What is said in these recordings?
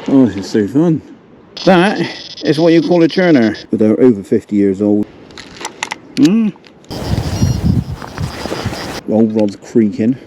Oh, this is so fun. That is what you call a churner. But they're over 50 years old. Old rod's creaking.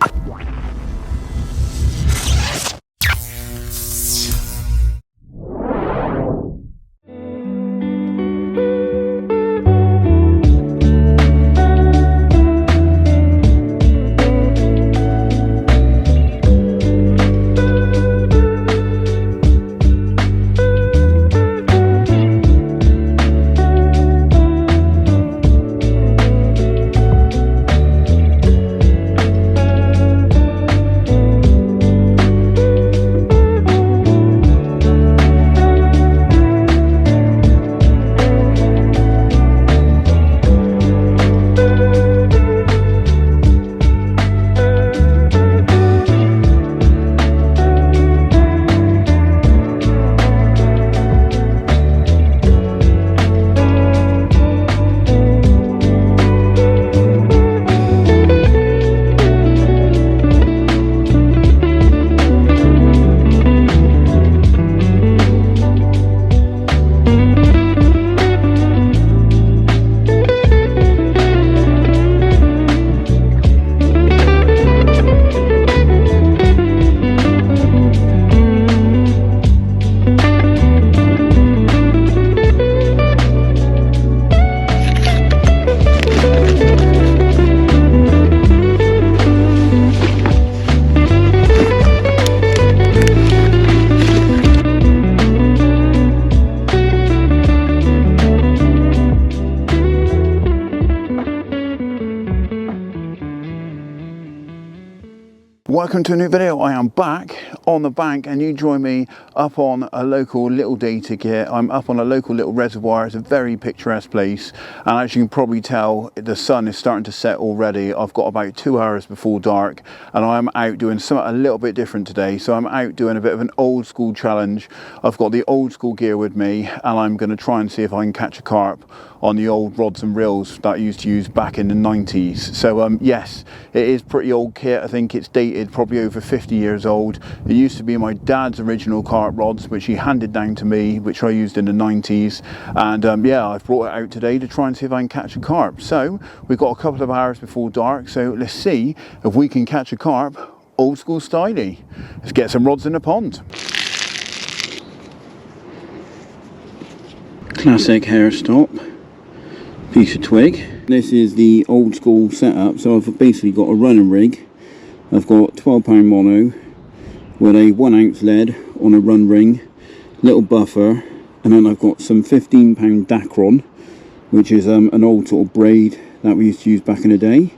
Welcome to a new video. I am back on the bank and you join me up on a local little day ticket. I'm up on a local little reservoir. It's a very picturesque place, and as you can probably tell, the sun is starting to set already. I've got about 2 hours before dark and I'm out doing something a little bit different today. So I'm out doing a bit of an old school challenge. I've got the old school gear with me and I'm going to try and see if I can catch a carp on the old rods and reels that I used to use back in the 90s. So yes, it is pretty old kit. I think it's dated probably over 50 years old. It used to be my dad's original carp rods, which he handed down to me, which I used in the 90s. And yeah, I've brought it out today to try and see if I can catch a carp. So we've got a couple of hours before dark, so let's see if we can catch a carp old school styley. Let's get some rods in the pond. Classic hair stop, piece of twig. This is the old school setup. So I've basically got a running rig. I've got 12-pound mono with a 1 ounce lead on a run ring, little buffer, and then I've got some 15-pound Dacron, which is an old sort of braid that we used to use back in the day.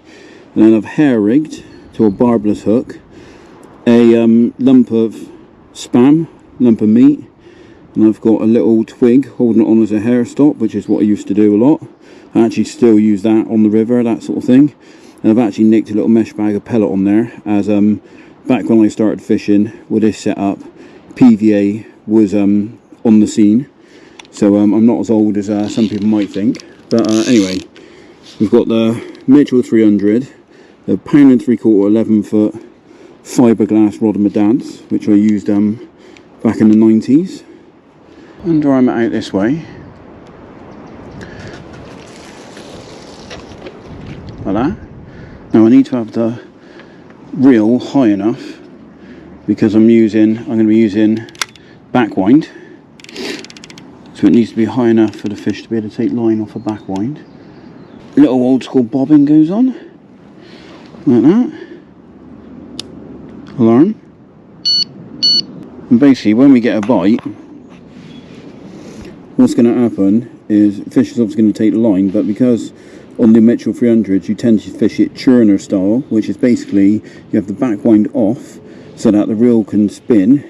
And then I've hair rigged to a barbless hook, a lump of spam, lump of meat, and I've got a little twig holding it on as a hair stop, which is what I used to do a lot. I actually still use that on the river, that sort of thing. And I've actually nicked a little mesh bag of pellet on there, as back when I started fishing with this setup, PVA was on the scene. So I'm not as old as some people might think. But anyway, we've got the Mitchell 300, the 1 3/4 11-foot fiberglass rod of my dad's, which I used back in the 90s. And I'm out this way. Like that. Now I need to have the reel high enough because I'm going to be using backwind. So it needs to be high enough for the fish to be able to take line off a backwind. Little old school bobbing goes on. Like that. Alarm. And basically when we get a bite, what's going to happen is fish is obviously going to take the line, but because on the Mitchell 300s you tend to fish it churner style, which is basically you have the backwind off so that the reel can spin,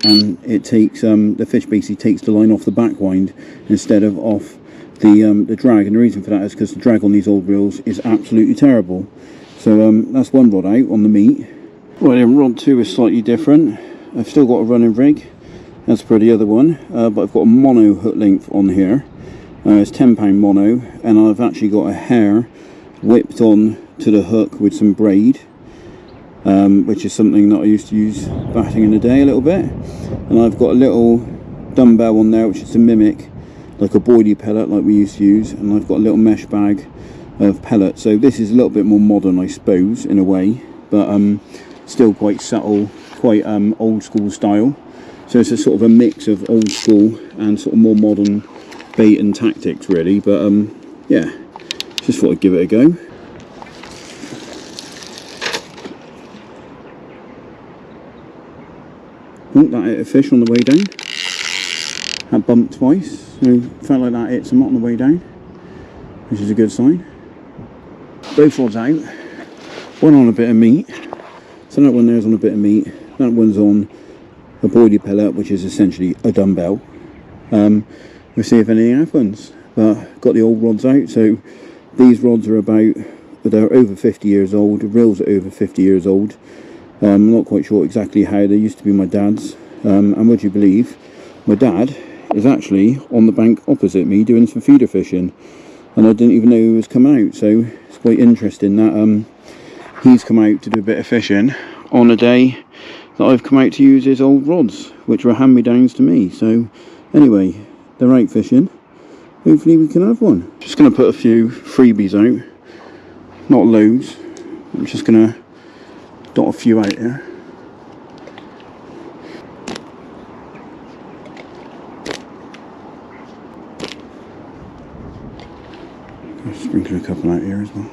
and it takes the fish basically takes the line off the backwind instead of off the drag. And the reason for that is because the drag on these old reels is absolutely terrible. So that's one rod out on the meat. Well, then rod 2 is slightly different. I've still got a running rig as per the other one, but I've got a mono hook length on here. It's 10-pound mono, and I've actually got a hair whipped on to the hook with some braid. which is something that I used to use back in the day a little bit. And I've got a little dumbbell on there, which is to mimic like a boilie pellet like we used to use, and I've got a little mesh bag of pellets. So this is a little bit more modern, I suppose, in a way, but still quite subtle, quite old school style. So it's a sort of a mix of old school and sort of more modern bait and tactics, really. But yeah, just thought I'd give it a go. Oh, that hit a fish on the way down. That bumped twice, so felt like that hit some on the way down, which is a good sign. Both rods out. One on a bit of meat. So that one there's on a bit of meat. That one's on a boilie pellet, which is essentially a dumbbell. We'll see if anything happens. But got the old rods out. So these rods are they're over 50 years old. The reels are over 50 years old. I'm not quite sure exactly how. They used to be my dad's. And would you believe, my dad is actually on the bank opposite me doing some feeder fishing, and I didn't even know he was coming out. So it's quite interesting that he's come out to do a bit of fishing on a day that I've come out to use his old rods, which were hand-me-downs to me. So anyway, they're out fishing. Hopefully we can have one. Just going to put a few freebies out, not loads. I'm just going to dot a few out here. I'll sprinkle a couple out here as well.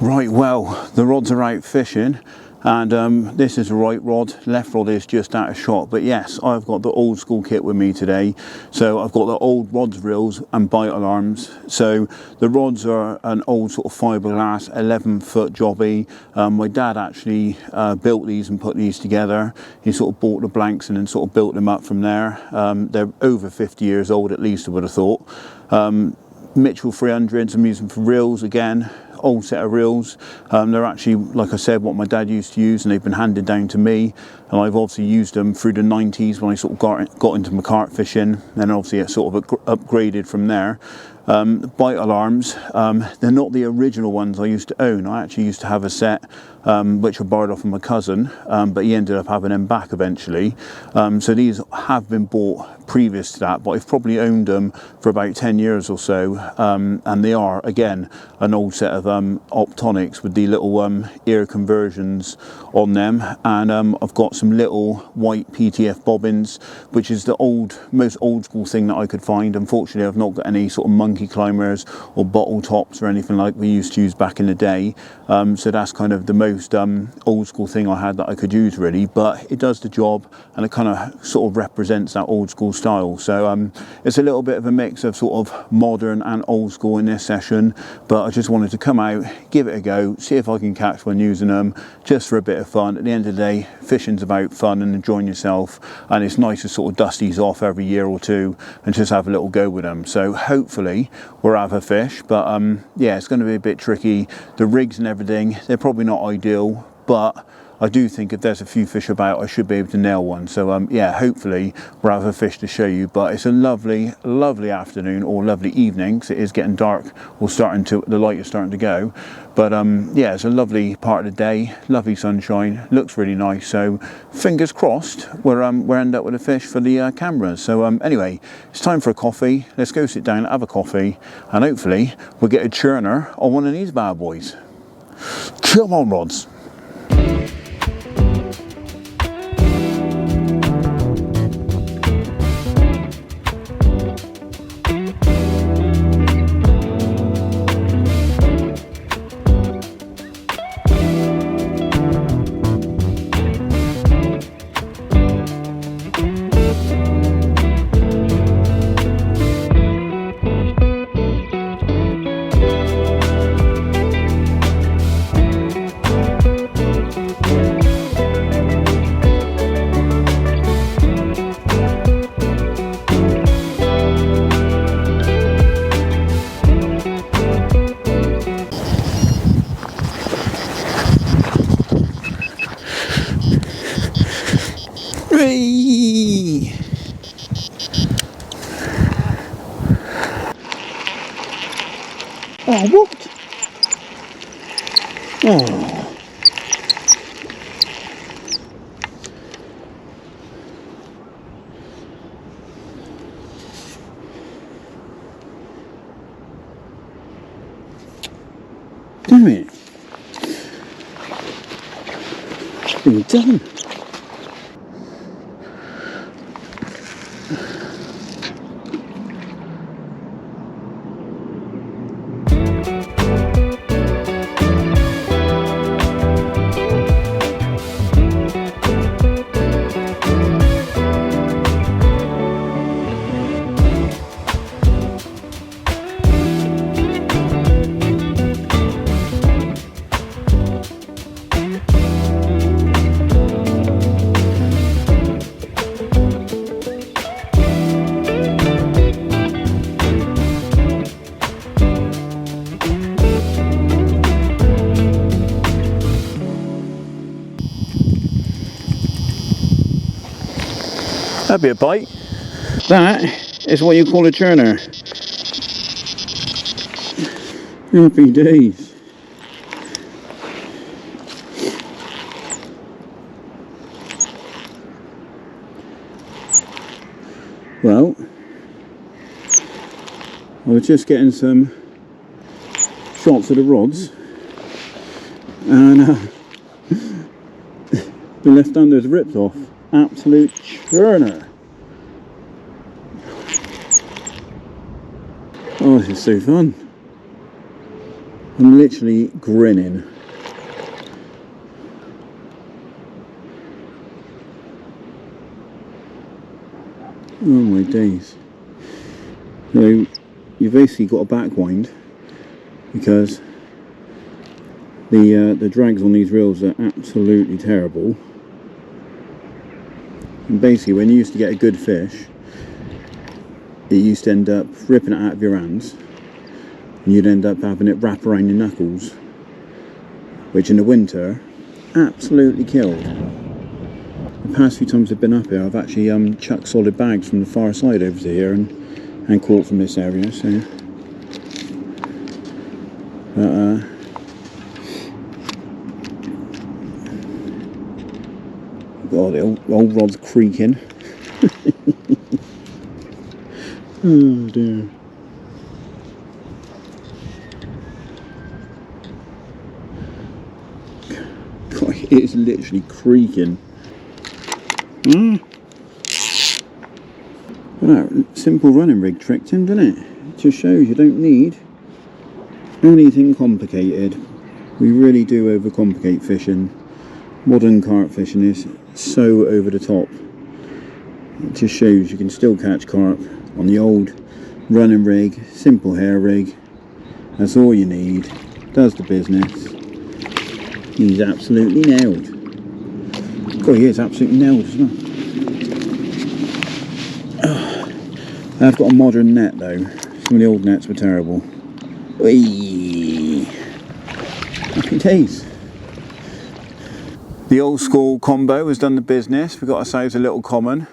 Right, well, the rods are out fishing, and this is the right rod, left rod is just out of shot. But yes, I've got the old school kit with me today. So I've got the old rods reels and bite alarms. So the rods are an old sort of fiberglass 11-foot jobby. My dad actually built these and put these together. He sort of bought the blanks and then sort of built them up from there. They're over 50 years old at least, I would have thought. Mitchell 300s I'm using for reels again. Old set of reels. They're actually, like I said, what my dad used to use, and they've been handed down to me, and I've obviously used them through the 90s when I sort of got into my carp fishing. Then obviously it sort of upgraded from there. Bite alarms, they're not the original ones I used to own. I actually used to have a set which I borrowed off of my cousin, but he ended up having them back eventually. So these have been bought previous to that, but I've probably owned them for about 10 years or so, and they are again an old set of optonics with the little ear conversions on them. And I've got some little white PTF bobbins, which is the most old school thing that I could find. Unfortunately, I've not got any sort of monkey climbers or bottle tops or anything like we used to use back in the day. So that's kind of the most old school thing I had that I could use, really. But it does the job, and it kind of sort of represents that old school style. So it's a little bit of a mix of sort of modern and old school in this session. But I just wanted to come out, give it a go, see if I can catch one using them, just for a bit of fun. At the end of the day, fishing's about fun and enjoying yourself, and it's nice to sort of dust these off every year or two and just have a little go with them. So hopefully we'll have a fish, but yeah, it's going to be a bit tricky. The rigs and everything, they're probably not ideal, but I do think if there's a few fish about, I should be able to nail one. So yeah, hopefully we'll have a fish to show you. But it's a lovely, lovely afternoon, or lovely evening, because it is getting dark, or the light is starting to go. But yeah, it's a lovely part of the day, lovely sunshine, looks really nice. So fingers crossed we'll end up with a fish for the cameras. So anyway, it's time for a coffee. Let's go sit down, have a coffee, and hopefully we'll get a churner on one of these bad boys. Come on, rods. been done. That'd be a bite. That is what you call a churner. Happy days. Well, I was just getting some shots of the rods, and the left under's ripped off. Absolute churner. Oh, this is so fun. I'm literally grinning. Oh my days. So you've basically got a backwind because the drags on these reels are absolutely terrible. And basically when you used to get a good fish, it used to end up ripping it out of your hands, and you'd end up having it wrap around your knuckles, which in the winter absolutely killed. The past few times I've been up here, I've actually chucked solid bags from the far side over to here and caught from this area. So, but God, the old rod's creaking. Oh dear. God, it is literally creaking. Well, that simple running rig tricked him, didn't it? It just shows you don't need anything complicated. We really do overcomplicate fishing. Modern carp fishing is so over the top. It just shows you can still catch carp on the old running rig, simple hair rig. That's all you need. Does the business. He's absolutely nailed. God, he is absolutely nailed as well. I've got a modern net though. Some of the old nets were terrible. Whee! Happy days. The old school combo has done the business. We've got ourselves a little common.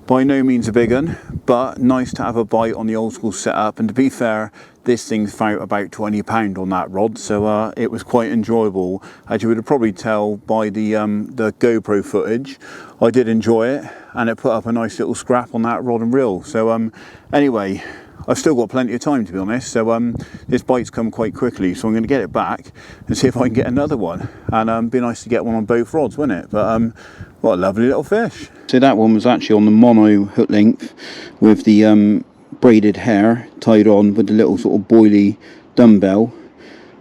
By no means a big one, but nice to have a bite on the old school setup. And to be fair, this thing's out about £20 on that rod, so it was quite enjoyable. As you would probably tell by the GoPro footage, I did enjoy it, and it put up a nice little scrap on that rod and reel. So anyway, I've still got plenty of time, to be honest. So this bite's come quite quickly, so I'm going to get it back and see if I can get another one. And be nice to get one on both rods, wouldn't it? But what a lovely little fish. So that one was actually on the mono hook length with the braided hair tied on with the little sort of boilie dumbbell.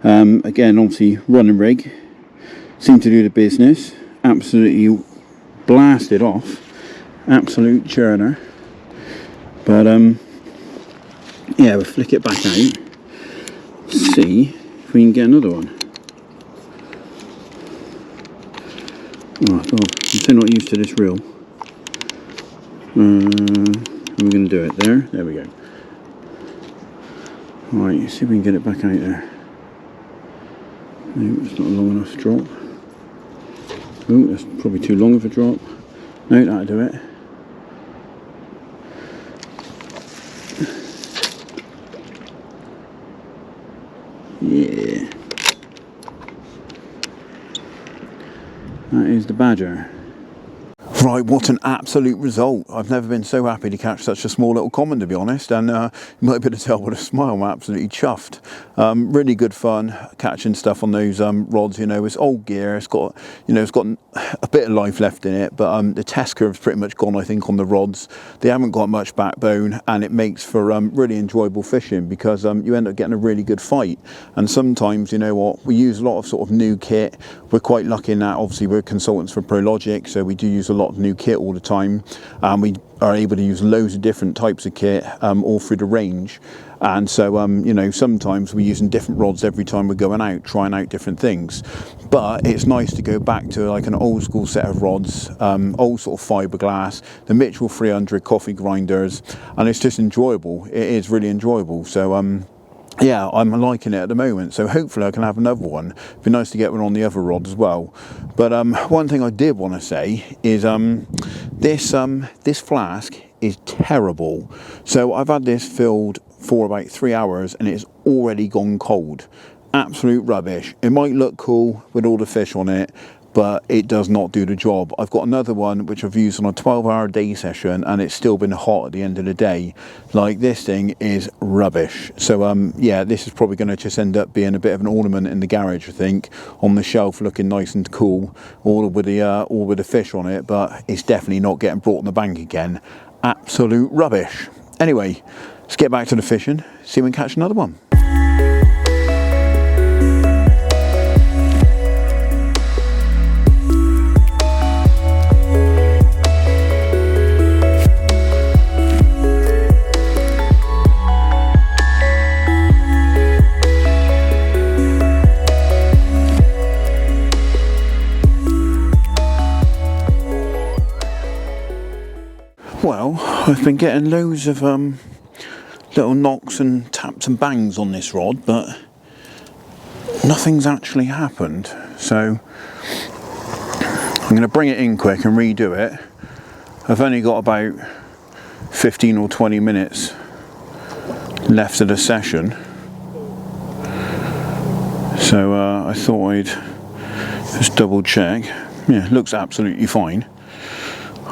Again, obviously running rig. Seemed to do the business. Absolutely blasted off. Absolute churner. But yeah, we'll flick it back out. See if we can get another one. Oh God, I'm still not used to this reel. We're going to do it there. There we go. Alright, see if we can get it back out there. No, it's not a long enough drop. Oh, that's probably too long of a drop. No, that'll do it. Yeah. That is the badger. Right, what an absolute result. I've never been so happy to catch such a small little common, to be honest, and you might be able to tell with a smile, I'm absolutely chuffed. Really good fun catching stuff on those rods. You know, it's old gear, it's got, you know, it's got a bit of life left in it, but the test curve's pretty much gone, I think, on the rods. They haven't got much backbone, and it makes for really enjoyable fishing, because you end up getting a really good fight. And sometimes, you know what, we use a lot of sort of new kit. We're quite lucky in that, obviously, we're consultants for ProLogic, so we do use a lot of new kit all the time, and we are able to use loads of different types of kit all through the range. And so you know, sometimes we're using different rods every time we're going out, trying out different things. But it's nice to go back to like an old school set of rods, old sort of fiberglass, the Mitchell 300 coffee grinders, and it's just enjoyable. It is really enjoyable. So yeah, I'm liking it at the moment, so hopefully I can have another one. It'd be nice to get one on the other rod as well. But one thing I did want to say is this flask is terrible. So I've had this filled for about 3 hours and it's already gone cold. Absolute rubbish. It might look cool with all the fish on it, but it does not do the job. I've got another one which I've used on a 12-hour day session, and it's still been hot at the end of the day. Like, this thing is rubbish. So yeah, this is probably going to just end up being a bit of an ornament in the garage, I think, on the shelf, looking nice and cool, all with the fish on it. But it's definitely not getting brought in the bank again. Absolute rubbish. Anyway, let's get back to the fishing, see if we can catch another one. Well, I've been getting loads of little knocks and taps and bangs on this rod, but nothing's actually happened. So I'm going to bring it in quick and redo it. I've only got about 15 or 20 minutes left of the session, so I thought I'd just double check. Yeah, it looks absolutely fine.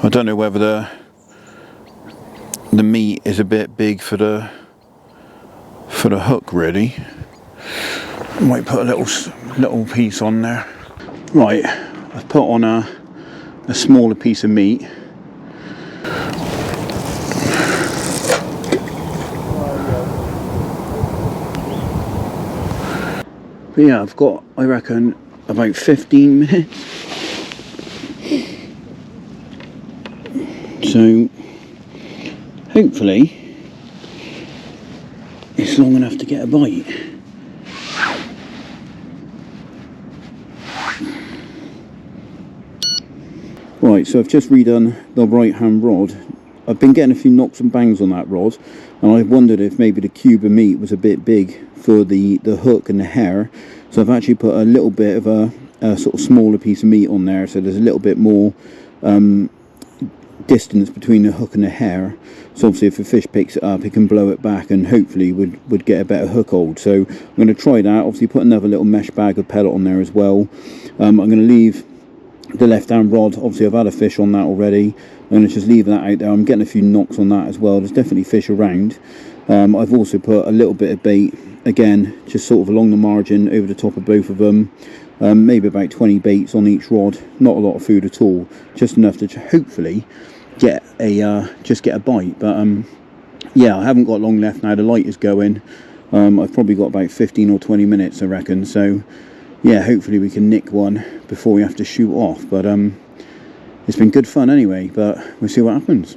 I don't know whether the meat is a bit big for the hook, really. Might put a little piece on there. Right, I've put on a smaller piece of meat. But yeah, I've got, I reckon, about 15 minutes. So hopefully it's long enough to get a bite. Right, so I've just redone the right hand rod. I've been getting a few knocks and bangs on that rod, and I wondered if maybe the cube of meat was a bit big for the hook and the hair. So I've actually put a little bit of a sort of smaller piece of meat on there, so there's a little bit more distance between the hook and the hair. So obviously if a fish picks it up, it can blow it back and hopefully would get a better hook hold. So I'm going to try that. Obviously put another little mesh bag of pellet on there as well. I'm going to leave the left hand rod. Obviously I've had a fish on that already. I'm going to just leave that out there. I'm getting a few knocks on that as well. There's definitely fish around. I've also put a little bit of bait, again, just sort of along the margin over the top of both of them. Maybe about 20 baits on each rod. Not a lot of food at all, just enough to hopefully get a bite. But yeah, I haven't got long left now. The light is going. I've probably got about 15 or 20 minutes, I reckon. So yeah, hopefully we can nick one before we have to shoot off. But it's been good fun anyway, but we'll see what happens.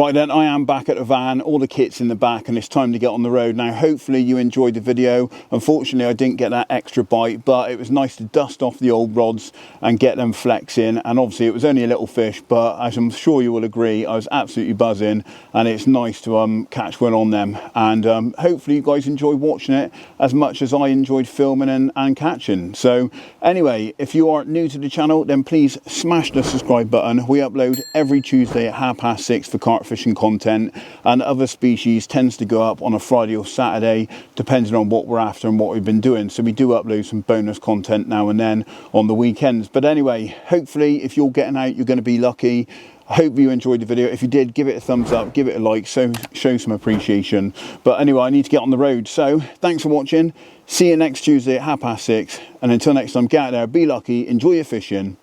Right then, I am back at the van, all the kit's in the back, and it's time to get on the road. Now, hopefully you enjoyed the video. Unfortunately, I didn't get that extra bite, but it was nice to dust off the old rods and get them flexing. And obviously it was only a little fish, but as I'm sure you will agree, I was absolutely buzzing, and it's nice to catch one on them. And hopefully you guys enjoy watching it as much as I enjoyed filming and catching. So anyway, if you are new to the channel, then please smash the subscribe button. We upload every Tuesday at 6:30 for carp fishing content, and other species tends to go up on a Friday or Saturday depending on what we're after and what we've been doing. So we do upload some bonus content now and then on the weekends. But anyway, hopefully if you're getting out, you're going to be lucky. I hope you enjoyed the video. If you did, give it a thumbs up, give it a like, so show some appreciation. But anyway, I need to get on the road, so thanks for watching. See you next Tuesday at 6:30, and until next time, get out there, be lucky, enjoy your fishing,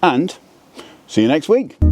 and see you next week.